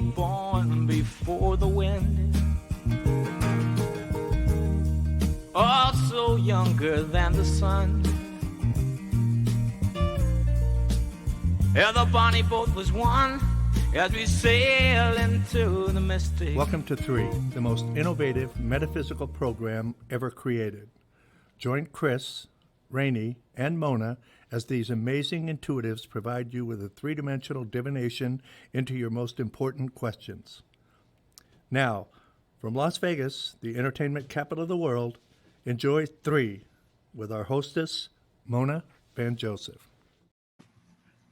born before the wind, also younger than the sun. Yeah, the bonnie boat was one as we sail into the mystic. Welcome to 3, the most innovative metaphysical program ever created. Join Chris, Rainey, and Mona as these amazing intuitives provide you with a three-dimensional divination into your most important questions. Now, from Las Vegas, the entertainment capital of the world, enjoy 3 with our hostess, Mona Van Joseph.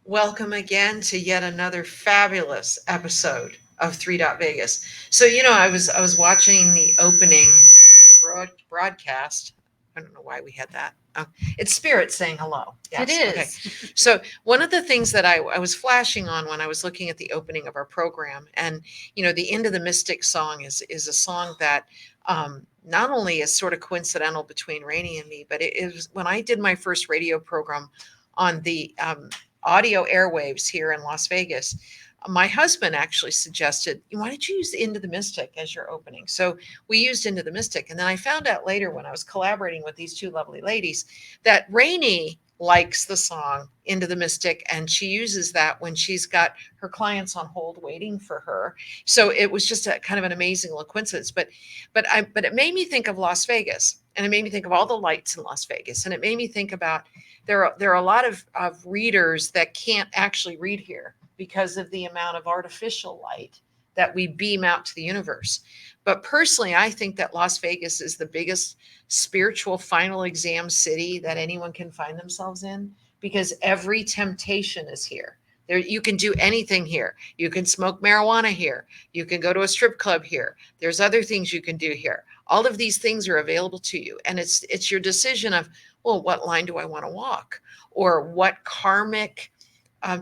Welcome again to yet another fabulous episode of 3 Vegas. So, I was watching the opening of the broadcast. I don't know why we had that. Oh, it's Spirit saying hello. Yes. It is. Okay. So one of the things that I was flashing on when I was looking at the opening of our program, and the End of the Mystic song is a song that not only is sort of coincidental between Rainey and me, but it is when I did my first radio program on the audio airwaves here in Las Vegas. My husband actually suggested, why don't you use Into the Mystic as your opening? So we used Into the Mystic. And then I found out later when I was collaborating with these two lovely ladies that Rainey likes the song Into the Mystic, and she uses that when she's got her clients on hold waiting for her. So it was just a kind of an amazing little coincidence. But it made me think of Las Vegas, and it made me think of all the lights in Las Vegas. And it made me think about there are a lot of readers that can't actually read here because of the amount of artificial light that we beam out to the universe. But personally, I think that Las Vegas is the biggest spiritual final exam city that anyone can find themselves in, because every temptation is here. There, you can do anything here. You can smoke marijuana here. You can go to a strip club here. There's other things you can do here. All of these things are available to you. And it's your decision of, well, what line do I want to walk? Or what karmic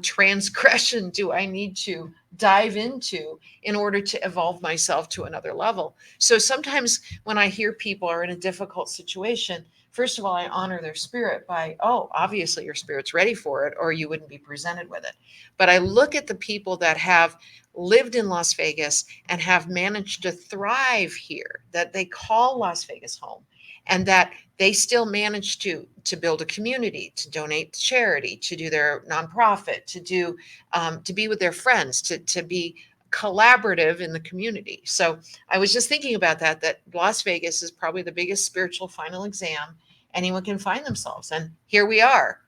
transgression do I need to dive into in order to evolve myself to another level? So sometimes when I hear people are in a difficult situation, first of all, I honor their spirit by, obviously your spirit's ready for it, or you wouldn't be presented with it. But I look at the people that have lived in Las Vegas and have managed to thrive here, that they call Las Vegas home, and that they still manage to build a community, to donate to charity, to do their nonprofit, to be with their friends, to be collaborative in the community. So I was just thinking about that Las Vegas is probably the biggest spiritual final exam anyone can find themselves. And here we are,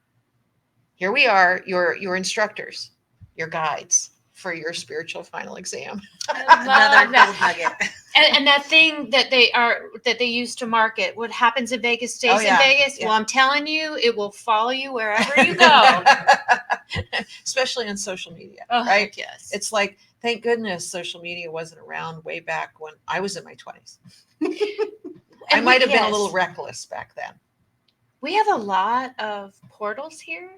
your instructors, your guides for your spiritual final exam. Another gold nugget. And that thing that they use to market what happens in Vegas stays in Vegas. Yeah. Well, I'm telling you, it will follow you wherever you go. Especially on social media, oh, right? Yes. It's like, thank goodness social media wasn't around way back when I was in my 20s. I might have been a little reckless back then. We have a lot of portals here.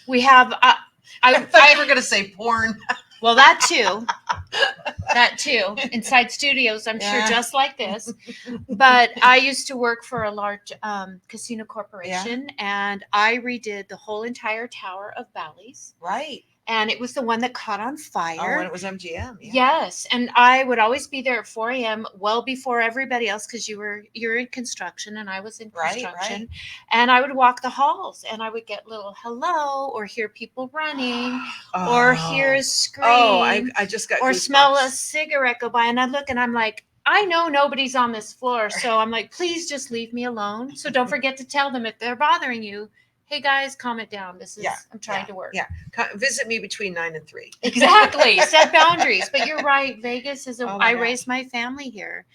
We have I thought you were going to say porn. Well, that too. Inside studios, I'm sure just like this. But I used to work for a large casino corporation, and I redid the whole entire Tower of Bally's. Right. And it was the one that caught on fire. Oh, when it was MGM. Yeah. Yes. And I would always be there at 4 a.m. well before everybody else, because you're in construction and I was in construction. Right. And I would walk the halls and I would get little hello, or hear people running, or hear a scream. Oh, I just got or goosebumps. Smell a cigarette go by. And I look and I'm like, I know nobody's on this floor. So I'm like, please just leave me alone. So don't forget to tell them if they're bothering you, hey guys, calm it down. I'm trying to work. Yeah. Visit me between 9 and 3. Exactly. Set boundaries. But you're right. Vegas is I raised my family here.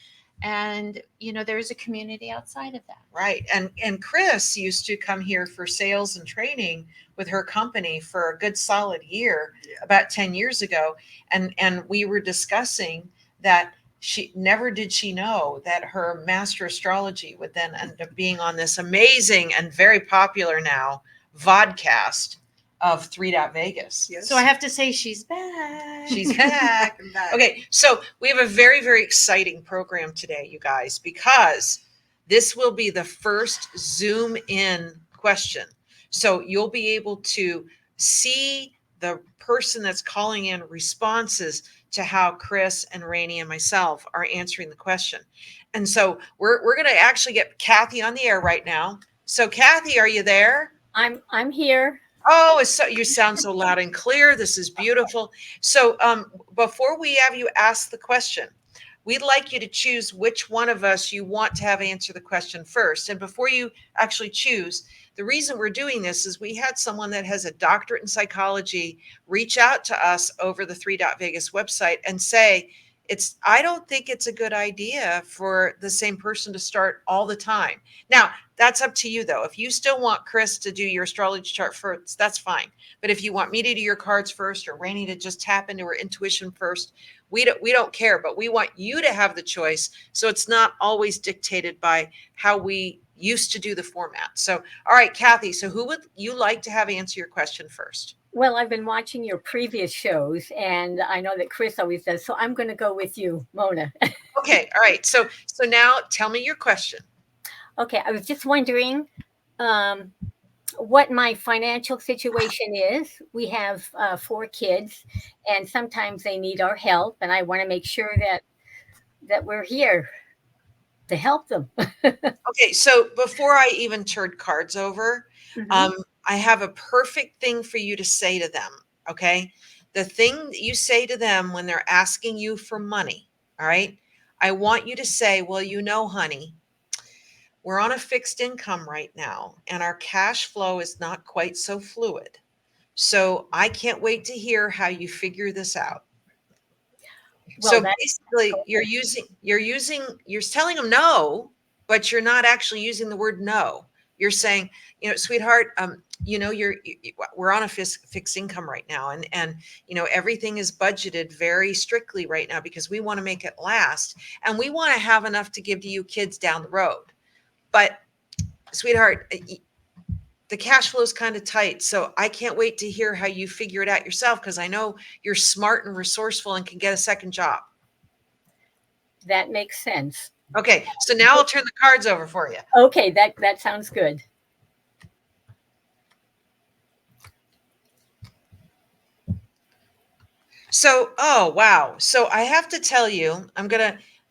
And, there's a community outside of that. Right. And Chris used to come here for sales and training with her company for a good solid year, about 10 years ago. And we were discussing that she know that her master astrology would then end up being on this amazing and very popular now vodcast of 3 Vegas. Yes. So I have to say she's back. She's back. Okay, so we have a very, very exciting program today, you guys, because this will be the first Zoom in question. So you'll be able to see the person that's calling in responses to how Chris and Rainey and myself are answering the question. And so we're going to actually get Cathy on the air right now. So Cathy, are you there? I'm here. Oh, it's so, you sound so loud and clear. This is beautiful. So before we have you ask the question, we'd like you to choose which one of us you want to have answer the question first. And before you actually choose, the reason we're doing this is we had someone that has a doctorate in psychology reach out to us over the 3.Vegas website and say, I don't think it's a good idea for the same person to start all the time. Now, that's up to you though. If you still want Chris to do your astrology chart first, that's fine. But if you want me to do your cards first or Rainey to just tap into her intuition first, we don't care, but we want you to have the choice. So it's not always dictated by how we used to do the format. So, all right, Cathy, so who would you like to have answer your question first? Well, I've been watching your previous shows, and I know that Chris always does. So I'm going to go with you, Mona. Okay, all right. So now tell me your question. Okay, I was just wondering what my financial situation is. We have 4 kids, and sometimes they need our help, and I want to make sure that we're here to help them. Okay, so before I even turn cards over, I have a perfect thing for you to say to them. Okay, the thing that you say to them when they're asking you for money. All right, I want you to say, well, honey, we're on a fixed income right now, and our cash flow is not quite so fluid. So I can't wait to hear how you figure this out. Well, So basically, you're telling them no, but you're not actually using the word no. You're saying, sweetheart, we're on a fixed income right now, and everything is budgeted very strictly right now because we want to make it last, and we want to have enough to give to you kids down the road. But sweetheart, the cash flow is kind of tight. So I can't wait to hear how you figure it out yourself, because I know you're smart and resourceful and can get a second job. That makes sense. Okay, so now I'll turn the cards over for you. Okay, that sounds good. So, oh, wow. So I have to tell you,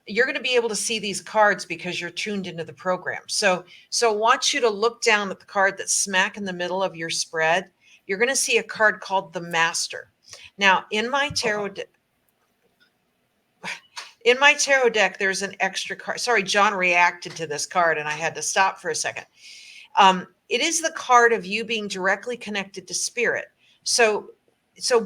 you're going to be able to see these cards because you're tuned into the program. So I want you to look down at the card that's smack in the middle of your spread. You're going to see a card called the Master. Now, in my tarot deck, there's an extra card. Sorry, John reacted to this card and I had to stop for a second. It is the card of you being directly connected to spirit. So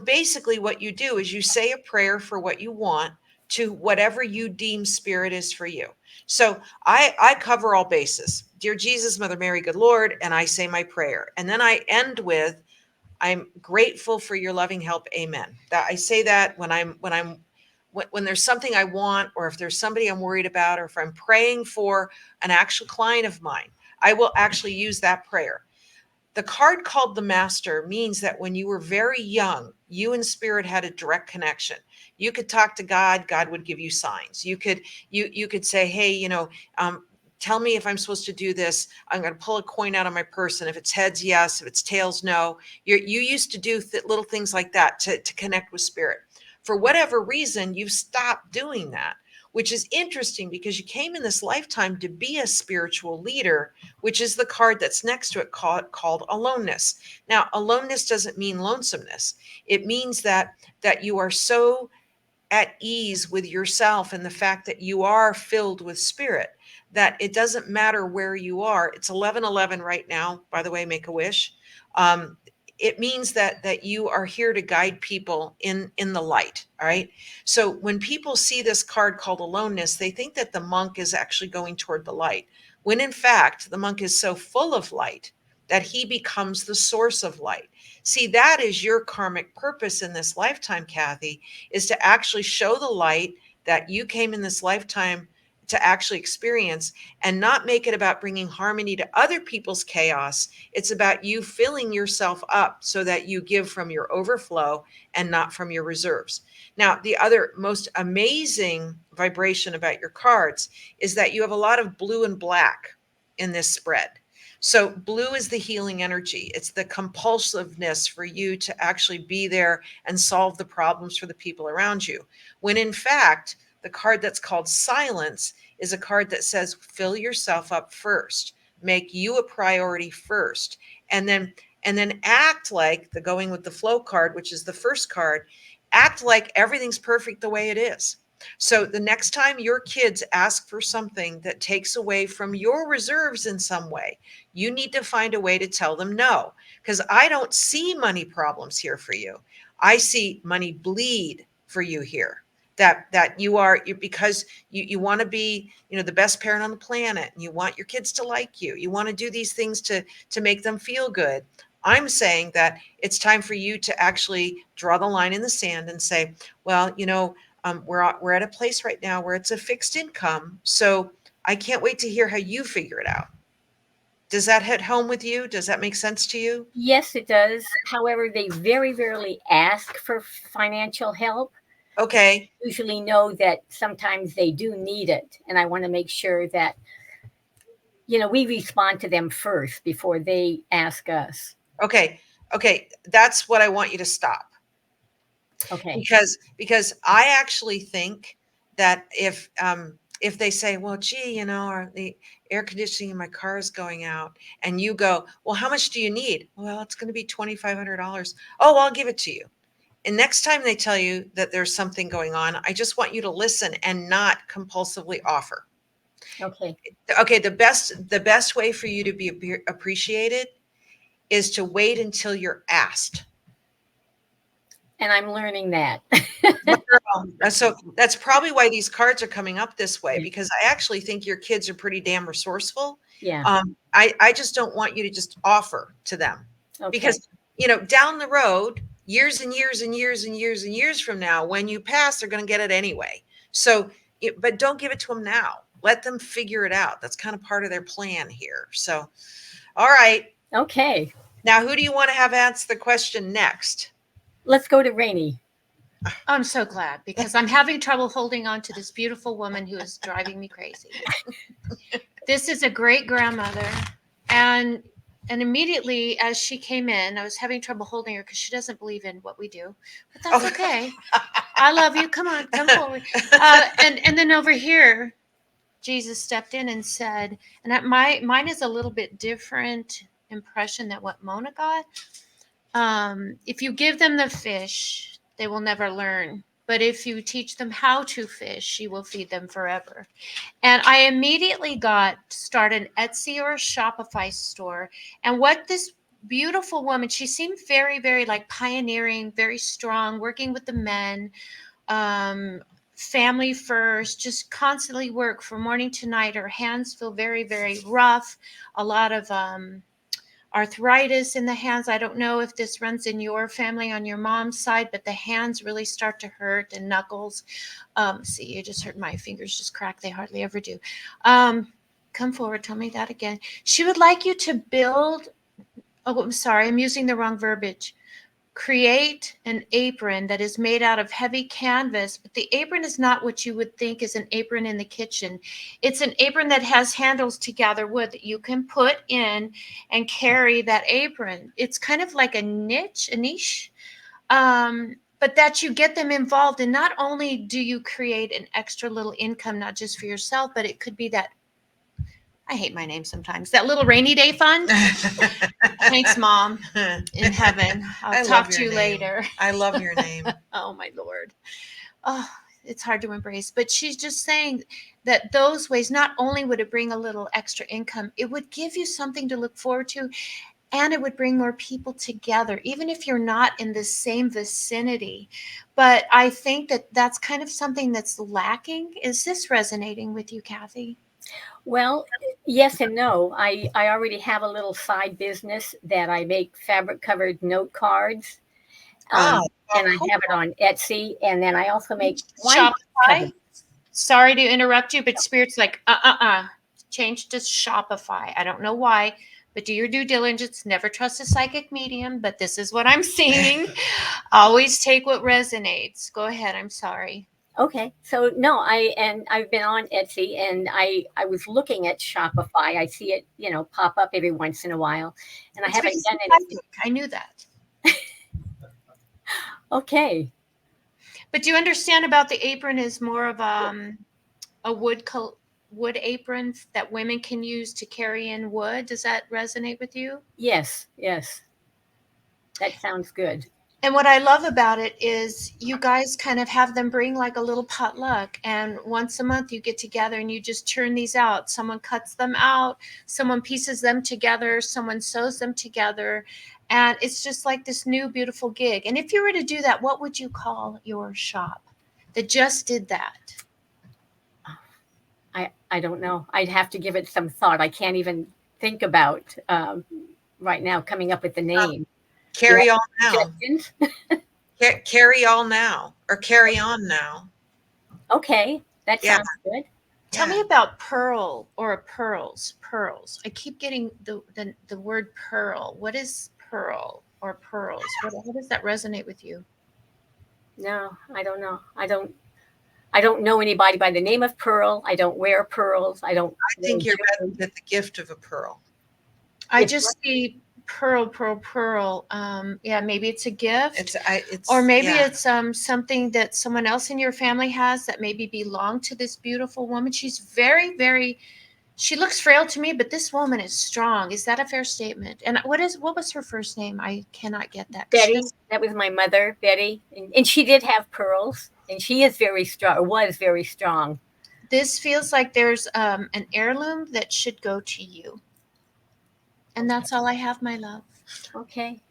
basically what you do is you say a prayer for what you want to whatever you deem spirit is for you. So I cover all bases. Dear Jesus, Mother Mary, good Lord, and I say my prayer. And then I end with, I'm grateful for your loving help. Amen. That I say that when there's something I want, or if there's somebody I'm worried about, or if I'm praying for an actual client of mine, I will actually use that prayer. The card called the Master means that when you were very young, you and spirit had a direct connection. You could talk to God. God would give you signs. You could say, hey, tell me if I'm supposed to do this. I'm going to pull a coin out of my purse, and if it's heads, yes. If it's tails, no. You used to do little things like that to connect with spirit. For whatever reason, you've stopped doing that, which is interesting because you came in this lifetime to be a spiritual leader, which is the card that's next to it called aloneness. Now, aloneness doesn't mean lonesomeness. It means that you are so at ease with yourself and the fact that you are filled with spirit, that it doesn't matter where you are. It's 11:11 right now, by the way, make a wish. It means that you are here to guide people in the light. All right. So when people see this card called aloneness, they think that the monk is actually going toward the light, when in fact, the monk is so full of light that he becomes the source of light. See, that is your karmic purpose in this lifetime, Cathy, is to actually show the light that you came in this lifetime to actually experience, and not make it about bringing harmony to other people's chaos. It's about you filling yourself up so that you give from your overflow and not from your reserves. Now, the other most amazing vibration about your cards is that you have a lot of blue and black in this spread. So blue is the healing energy. It's the compulsiveness for you to actually be there and solve the problems for the people around you. When in fact, the card that's called silence is a card that says fill yourself up first, make you a priority first, and then act like the going with the flow card, which is the first card, act like everything's perfect the way it is. So the next time your kids ask for something that takes away from your reserves in some way, you need to find a way to tell them no, because I don't see money problems here for you. I see money bleed for you here. That you because you want to be, the best parent on the planet, and you want your kids to like you. You want to do these things to make them feel good. I'm saying that it's time for you to actually draw the line in the sand and say, well, we're at a place right now where it's a fixed income, so I can't wait to hear how you figure it out. Does that hit home with you? Does that make sense to you? Yes, it does. However, they very rarely ask for financial help. Okay. I usually know that sometimes they do need it, and I want to make sure that we respond to them first before they ask us. Okay. That's what I want you to stop. Okay. Because I actually think that if they say, well, gee, the air conditioning in my car is going out, and you go, well, how much do you need? Well, it's going to be $2,500. Oh, I'll give it to you. And next time they tell you that there's something going on, I just want you to listen and not compulsively offer. Okay. Okay, the best way for you to be appreciated is to wait until you're asked. And I'm learning that. So that's probably why these cards are coming up this way, because I actually think your kids are pretty damn resourceful. Yeah. I just don't want you to just offer to them. Okay. Because, down the road, years and years and years and years and years from now, when you pass, they're going to get it anyway. So, but don't give it to them now. Let them figure it out. That's kind of part of their plan here. So, all right. Okay. Now, who do you want to have answer the question next? Let's go to Rainey. I'm so glad, because I'm having trouble holding on to this beautiful woman who is driving me crazy. This is a great grandmother, and immediately as she came in, I was having trouble holding her because she doesn't believe in what we do, but that's okay. I love you. Come on, come forward. And then over here, Jesus stepped in and said, and mine is a little bit different impression than what Mona got. If you give them the fish, they will never learn. But if you teach them how to fish, you will feed them forever. And I immediately start an Etsy or a Shopify store. And what this beautiful woman, she seemed very, very like pioneering, very strong, working with the men, family first, just constantly work from morning to night. Her hands feel very, very rough. A lot of arthritis in the hands. I don't know if this runs in your family on your mom's side, but the hands really start to hurt, and knuckles. See, you just heard my fingers just crack. They hardly ever do. Come forward. Tell me that again. She would like you to build. Oh, I'm sorry. I'm using the wrong verbiage. Create an apron that is made out of heavy canvas, but the apron is not what you would think is an apron in the kitchen. It's an apron that has handles to gather wood that you can put in and carry that apron. It's kind of like a niche, but that you get them involved. And not only do you create an extra little income, not just for yourself, but it could be that, I hate my name sometimes, that little rainy day fund. Thanks, Mom, in heaven. I'll talk to you later. I love your name. Oh, my Lord. Oh, it's hard to embrace. But she's just saying that those ways, not only would it bring a little extra income, it would give you something to look forward to, and it would bring more people together, even if you're not in the same vicinity. But I think that that's kind of something that's lacking. Is this resonating with you, Cathy? Well, yes and no. I already have a little side business that I make fabric covered note cards. And I have it on Etsy. And then I also make Shopify. Sorry to interrupt you, but Spirit's like, change to Shopify. I don't know why, but do your due diligence. Never trust a psychic medium, but this is what I'm seeing. Always take what resonates. Go ahead. I'm sorry. Okay. So no, I've been on Etsy, and I was looking at Shopify. I see it, pop up every once in a while, and I It's haven't because done I anything. think I knew that. Okay. But do you understand about the apron is more of a wood apron that women can use to carry in wood? Does that resonate with you? Yes, yes. That sounds good. And what I love about it is you guys kind of have them bring like a little potluck, and once a month you get together and you just turn these out. Someone cuts them out, someone pieces them together, someone sews them together, and it's just like this new beautiful gig. And if you were to do that, what would you call your shop that just did that? I don't know. I'd have to give it some thought. I can't even think about right now coming up with the name. Carry on now. Suggestions? Carry all now, or carry on now. Okay, that Yeah. sounds good. Tell me Yeah. about pearl or pearls. Pearls. I keep getting the word pearl. What is pearl or pearls? How does that resonate with you? No, I don't know. I don't know anybody by the name of Pearl. I don't wear pearls. I don't I wear think you're better jewelry. with the gift of a pearl. I It's just see pearl, pearl, pearl. Yeah, maybe it's a gift, It's or maybe yeah. it's something that someone else in your family has that maybe belonged to this beautiful woman. She's very, very. She looks frail to me, but this woman is strong. Is that a fair statement? And what was her first name? I cannot get that. 'Cause she Betty. does- That was my mother, Betty, and she did have pearls, and she is very strong. Or was very strong. This feels like there's an heirloom that should go to you. And that's all I have, my love. Okay.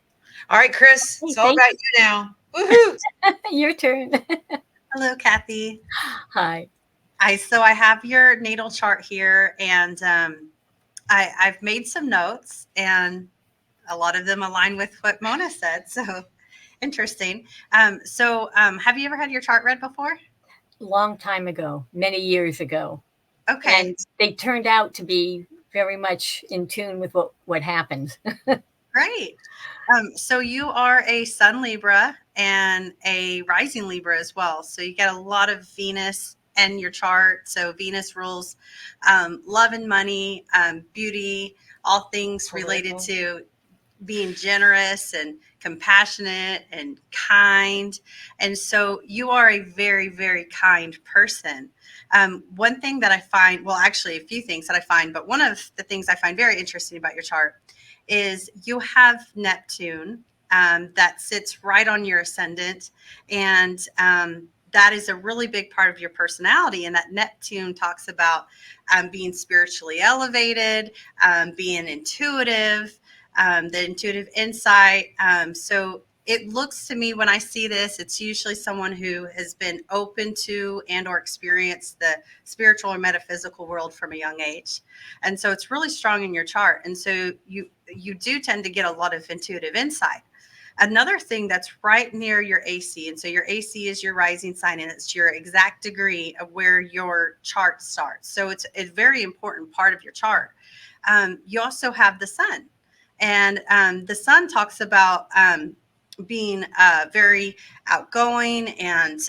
All right, Chris, Hey, it's all thank about you now. Woohoo! Your turn. Hello, Cathy. Hi. I have your natal chart here, and I've made some notes, and a lot of them align with what Mona said. So interesting. Have you ever had your chart read before? Long time ago, many years ago, Okay, and they turned out to be very much in tune with what happened. great. So you are a Sun Libra and a Rising Libra as well. So you get a lot of Venus in your chart. So Venus rules love and money, beauty, all things related to being generous and compassionate and kind. And so you are a very, very kind person. One thing that I find, well, actually, a few things that I find, but one of the things I find very interesting about your chart is you have Neptune that sits right on your ascendant. And that is a really big part of your personality. And that Neptune talks about being spiritually elevated, being intuitive, the intuitive insight. So it looks to me when I see this, it's usually someone who has been open to and or experienced the spiritual or metaphysical world from a young age. And so it's really strong in your chart. And so you do tend to get a lot of intuitive insight. Another thing that's right near your AC, and so your AC is your rising sign, and it's your exact degree of where your chart starts. So it's a very important part of your chart. You also have the sun. And the sun talks about being very outgoing and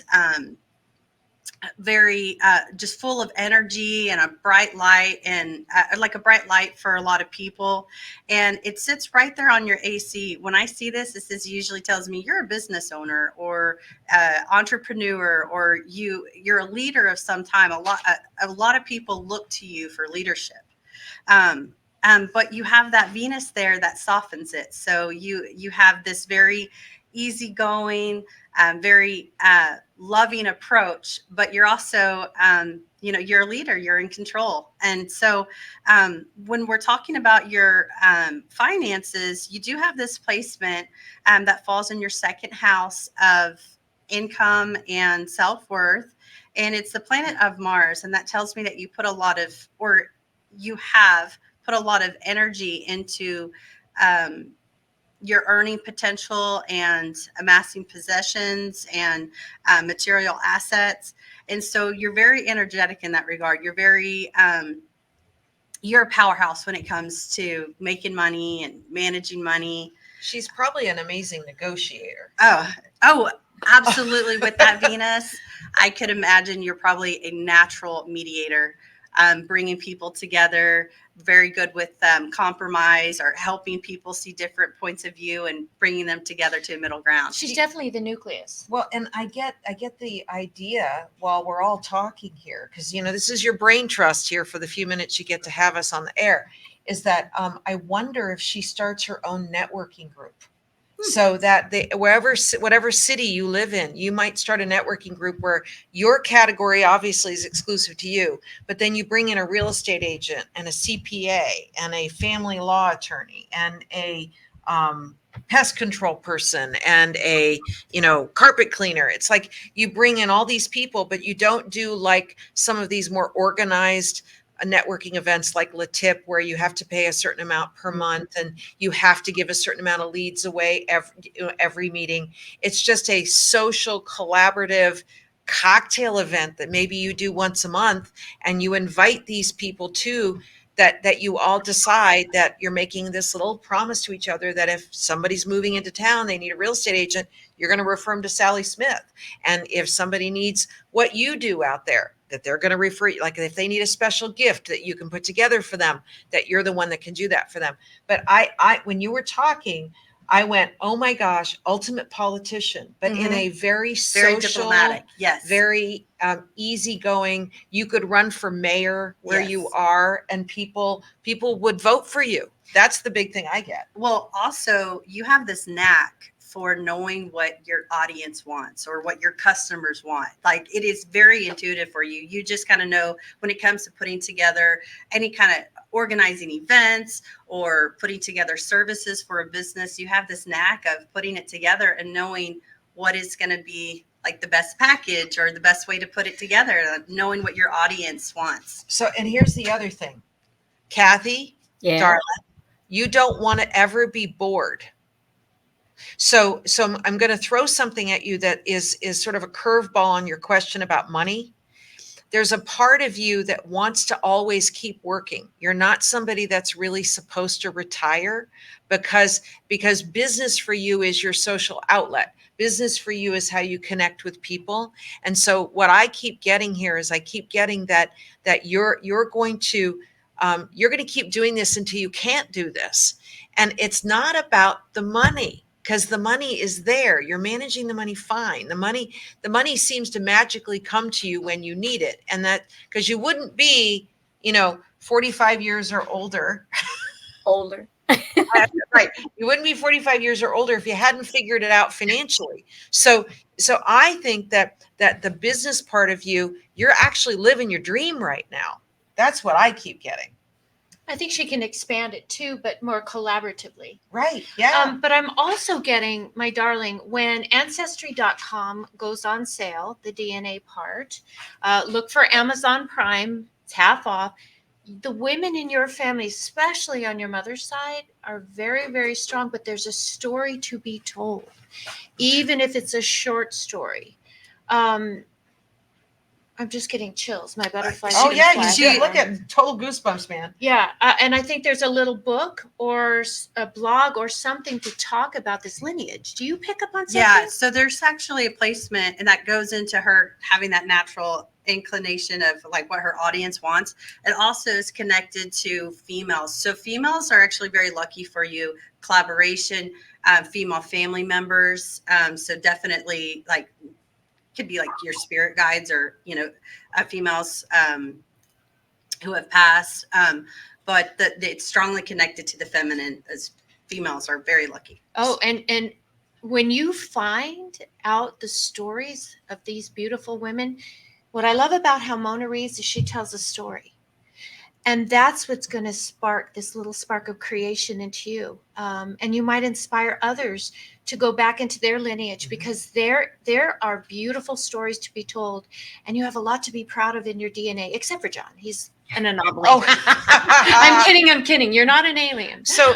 very just full of energy and a bright light, and like a bright light for a lot of people. And it sits right there on your AC. When I see this, this usually tells me you're a business owner or entrepreneur, or you're a leader of some time. A lot of people look to you for leadership. But you have that Venus there that softens it. So you have this very easygoing, very loving approach, but you're also, you're a leader, you're in control. And so when we're talking about your finances, you do have this placement that falls in your second house of income and self-worth. And it's the planet of Mars. And that tells me that you put a lot of, or you have put a lot of energy into your earning potential and amassing possessions and material assets. And so you're very energetic in that regard. You're a powerhouse when it comes to making money and managing money. She's probably an amazing negotiator. Oh, absolutely. With that Venus, I could imagine you're probably a natural mediator, bringing people together, very good with compromise or helping people see different points of view and bringing them together to a middle ground. She's definitely the nucleus. Well, and I get the idea while we're all talking here, because this is your brain trust here for the few minutes you get to have us on the air, is that I wonder if she starts her own networking group. So that whatever city you live in, you might start a networking group where your category obviously is exclusive to you, but then you bring in a real estate agent and a CPA and a family law attorney and a pest control person and a carpet cleaner. It's like you bring in all these people, but you don't do like some of these more organized networking events like LaTip, where you have to pay a certain amount per month and you have to give a certain amount of leads away every meeting. It's just a social collaborative cocktail event that maybe you do once a month, and you invite these people to that you all decide that you're making this little promise to each other that if somebody's moving into town, they need a real estate agent, you're going to refer them to Sally Smith. And if somebody needs what you do out there, that they're going to refer you, like if they need a special gift that you can put together for them, that you're the one that can do that for them. But I when you were talking, I went, oh my gosh, ultimate politician, but in a very social, diplomatic, yes, very easygoing. You could run for mayor where you are, and people would vote for you. That's the big thing I get. Well, also you have this knack for knowing what your audience wants or what your customers want. Like, it is very intuitive for you. You just kind of know when it comes to putting together any kind of organizing events or putting together services for a business. You have this knack of putting it together and knowing what is going to be like the best package or the best way to put it together, knowing what your audience wants. So, and here's the other thing, Cathy, darling, you don't want to ever be bored. So I'm going to throw something at you that is sort of a curveball on your question about money. There's a part of you that wants to always keep working. You're not somebody that's really supposed to retire because business for you is your social outlet. Business for you is how you connect with people. And so what I keep getting here is I keep getting that you're going to keep doing this until you can't do this. And it's not about the money, because the money is there. You're managing the money fine. The money seems to magically come to you when you need it. And that, because you wouldn't be, 45 years or older. Right. You wouldn't be 45 years or older if you hadn't figured it out financially. So I think that the business part of you, you're actually living your dream right now. That's what I keep getting. I think she can expand it too, but more collaboratively. Right. Yeah. But I'm also getting, my darling, when Ancestry.com goes on sale, the DNA part, look for Amazon Prime. It's half off. The women in your family, especially on your mother's side, are very, very strong, but there's a story to be told, even if it's a short story. I'm just getting chills. My butterflies. Oh yeah, you look at total goosebumps, man. Yeah, and I think there's a little book or a blog or something to talk about this lineage. Do you pick up on something? Yeah, so there's actually a placement, and that goes into her having that natural inclination of like what her audience wants. It also is connected to females. So females are actually very lucky for you. Collaboration, female family members. So definitely like. Could be like your spirit guides or, females who have passed. But it's strongly connected to the feminine, as females are very lucky. Oh, and when you find out the stories of these beautiful women, what I love about how Mona reads is she tells a story. And that's what's going to spark this little spark of creation into you. And you might inspire others to go back into their lineage, because there are beautiful stories to be told. And you have a lot to be proud of in your DNA, except for John. He's an anomaly. Oh, I'm kidding. I'm kidding. You're not an alien. So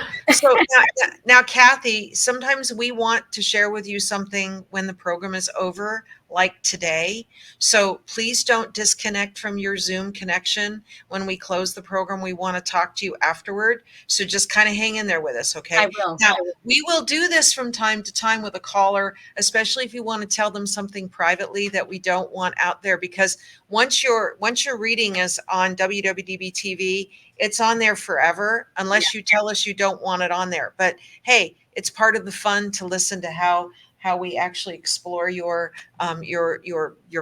now, Cathy, sometimes we want to share with you something when the program is over, like today. So please don't disconnect from your Zoom connection. When we close the program, we want to talk to you afterward. So just kind of hang in there with us, okay? I will. Now, we will do this from time to time with a caller, especially if you want to tell them something privately that we don't want out there, because once your reading is on WWDB TV, it's on there forever unless you tell us you don't want it on there. But hey, it's part of the fun to listen to how we actually explore your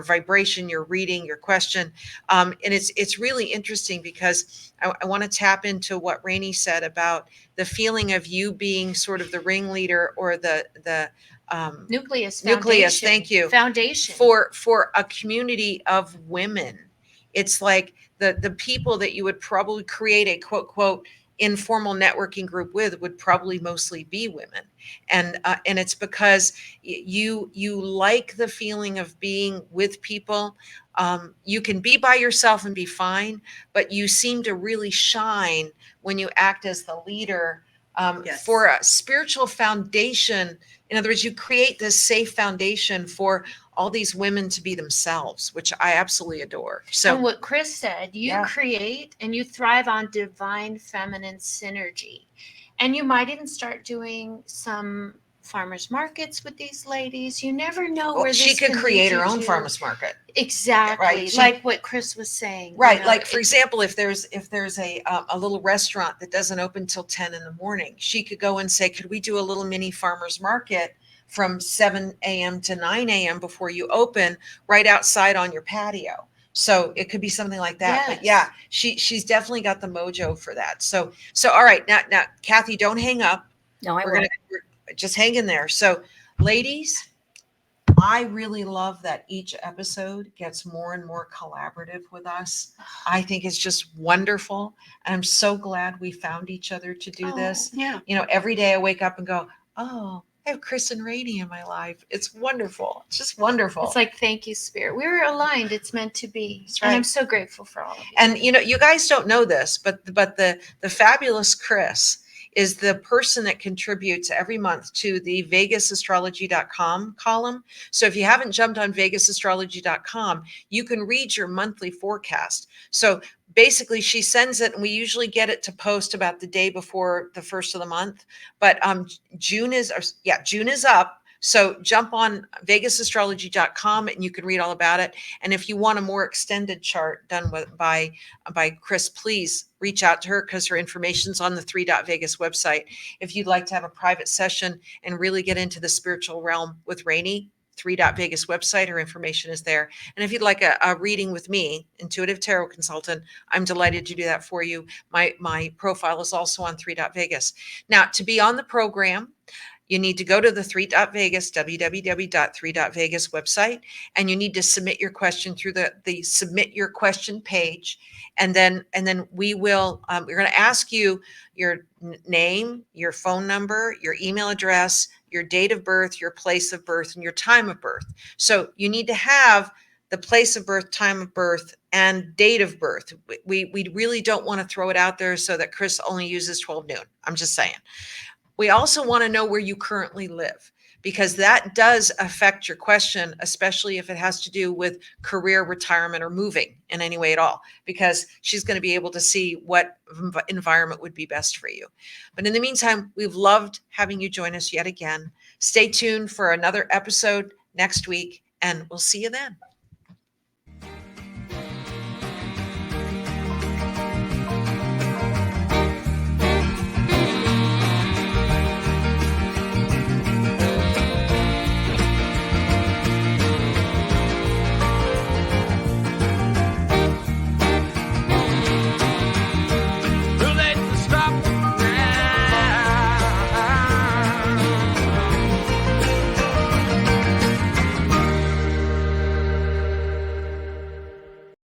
vibration, your reading, your question. And it's really interesting because I want to tap into what Rainey said about the feeling of you being sort of the ringleader or the Nucleus. Thank you. Foundation. For a community of women. It's like the people that you would probably create a quote informal networking group with would probably mostly be women, and it's because you like the feeling of being with people. You can be by yourself and be fine, but you seem to really shine when you act as the leader Yes. for a spiritual foundation. In other words, you create this safe foundation for all these women to be themselves, which I absolutely adore. So and what Chris said, you create and you thrive on divine feminine synergy. And you might even start doing some farmers markets with these ladies. You never know where she this could can create lead her you own to. farmers market. Exactly. Right. Like what Chris was saying. Right. You know, Like, for example, if there's a little restaurant that doesn't open till 10 in the morning, she could go and say, could we do a little mini farmers market from 7 a.m. to 9 a.m. before you open, right outside on your patio? So it could be something like that. Yes. But yeah, she's definitely got the mojo for that. So all right, now Cathy, don't hang up. No, I We're won't. gonna just hang in there. So ladies, I really love that each episode gets more and more collaborative with us. I think it's just wonderful. And I'm so glad we found each other to do this. Yeah. You know, every day I wake up and go, oh, I have Chris and Rainey in my life. It's wonderful. It's just wonderful. It's like, thank you, Spirit. We were aligned. It's meant to be. That's right. And I'm so grateful for all of you. And you know, you guys don't know this, but the fabulous Chris is the person that contributes every month to the VegasAstrology.com column. So if you haven't jumped on VegasAstrology.com, you can read your monthly forecast. So basically, she sends it, and we usually get it to post about the day before the first of the month. But June is up. So jump on VegasAstrology.com and you can read all about it. And if you want a more extended chart done by Chris, please reach out to her, because her information's on the 3.Vegas website. If you'd like to have a private session and really get into the spiritual realm with Rainey, 3.Vegas website, her information is there. And if you'd like a reading with me, intuitive tarot consultant, I'm delighted to do that for you. My profile is also on 3.Vegas. Now, to be on the program, you need to go to the 3.Vegas, www.3.Vegas website, and you need to submit your question through the submit your question page. And then we will, we're going to ask you your name, your phone number, your email address, your date of birth, your place of birth, and your time of birth. So you need to have the place of birth, time of birth, and date of birth. We really don't want to throw it out there so that Chris only uses 12 noon. I'm just saying. We also want to know where you currently live, because that does affect your question, especially if it has to do with career, retirement, or moving in any way at all, because she's going to be able to see what environment would be best for you. But in the meantime, we've loved having you join us yet again. Stay tuned for another episode next week, and we'll see you then.